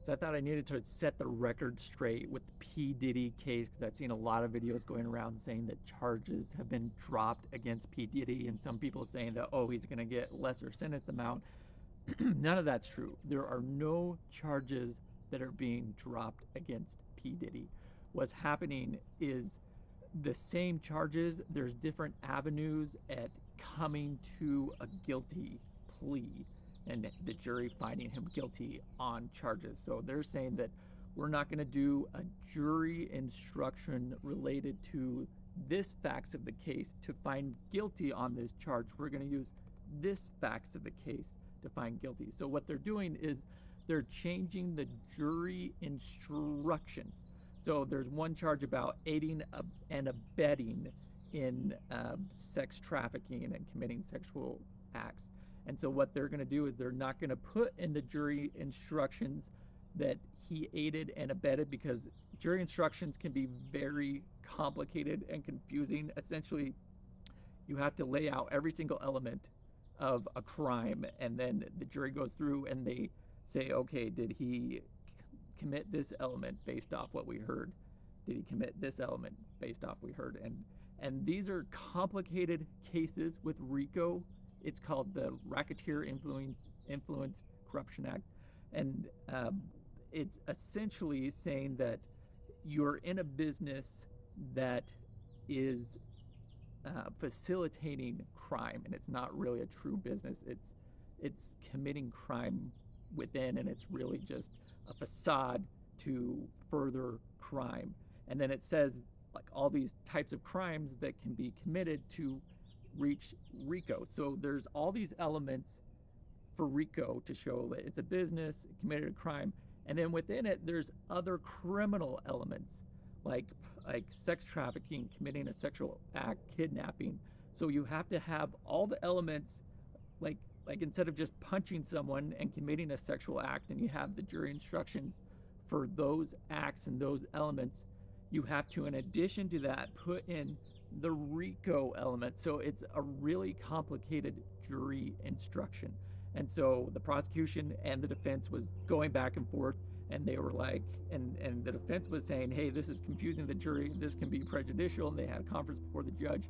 So I thought I needed to set the record straight with the P Diddy case, because I've seen a lot of videos going around saying that charges have been dropped against P Diddy, and some people saying that, oh, he's going to get lesser sentence amount. None of that's true. There are no charges that are being dropped against P Diddy. What's happening is the same charges, there's different avenues at coming to a guilty plea and the jury finding him guilty on charges. So they're saying that we're not going to do a jury instruction related to this facts of the case to find guilty on this charge. We're going to use this facts of the case to find guilty. So what they're doing is they're changing the jury instructions. So there's one charge about aiding and abetting in sex trafficking and committing sexual acts. And so what they're going to do is they're not going to put in the jury instructions that he aided and abetted, because jury instructions can be very complicated and confusing. Essentially, you have to lay out every single element of a crime, and then the jury goes through and they say, okay, did he commit this element based off what we heard? Did he commit this element based off we heard? And these are complicated cases with RICO. It's called the Racketeer Influence Corruption Act. And it's essentially saying that you're in a business that is facilitating crime, and it's not really a true business. It's committing crime within, and it's really just a facade to further crime. And then it says like all these types of crimes that can be committed to reach RICO. So there's all these elements for RICO to show that it's a business, it committed a crime, and then within it there's other criminal elements like sex trafficking, committing a sexual act, kidnapping. So you have to have all the elements, like instead of just punching someone and committing a sexual act and you have the jury instructions for those acts and those elements, you have to, in addition to that, put in the RICO element. So it's a really complicated jury instruction. And so the prosecution and the defense was going back and forth, and they were like, and the defense was saying, hey, this is confusing the jury, this can be prejudicial, and they had a conference before the judge.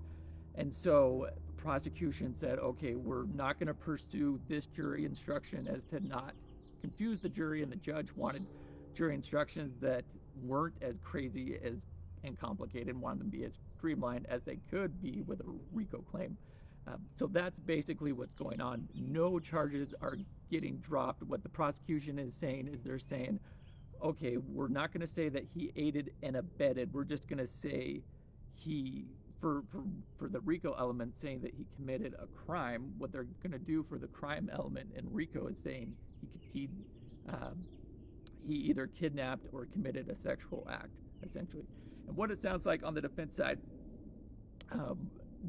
And so the prosecution said, okay, we're not going to pursue this jury instruction as to not confuse the jury, and the judge wanted jury instructions that weren't as crazy as and complicated, wanted them to be as streamlined as they could be with a RICO claim. So that's basically what's going on. No charges are getting dropped. What the prosecution is saying is they're saying, okay, we're not going to say that he aided and abetted. We're just going to say he, for the RICO element, saying that he committed a crime. What they're going to do for the crime element in RICO is saying he either kidnapped or committed a sexual act, essentially. And what it sounds like on the defense side,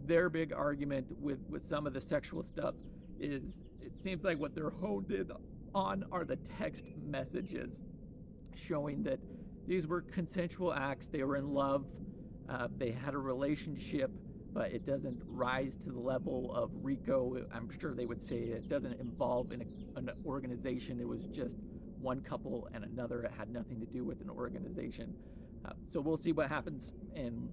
their big argument with some of the sexual stuff is it seems like what they're honed in on are the text messages showing that these were consensual acts. They were in love. They had a relationship, but it doesn't rise to the level of RICO. I'm sure they would say it doesn't involve an organization. It was just one couple and another. It had nothing to do with an organization. So we'll see what happens and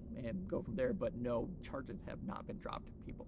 go from there, but no charges have not been dropped, people.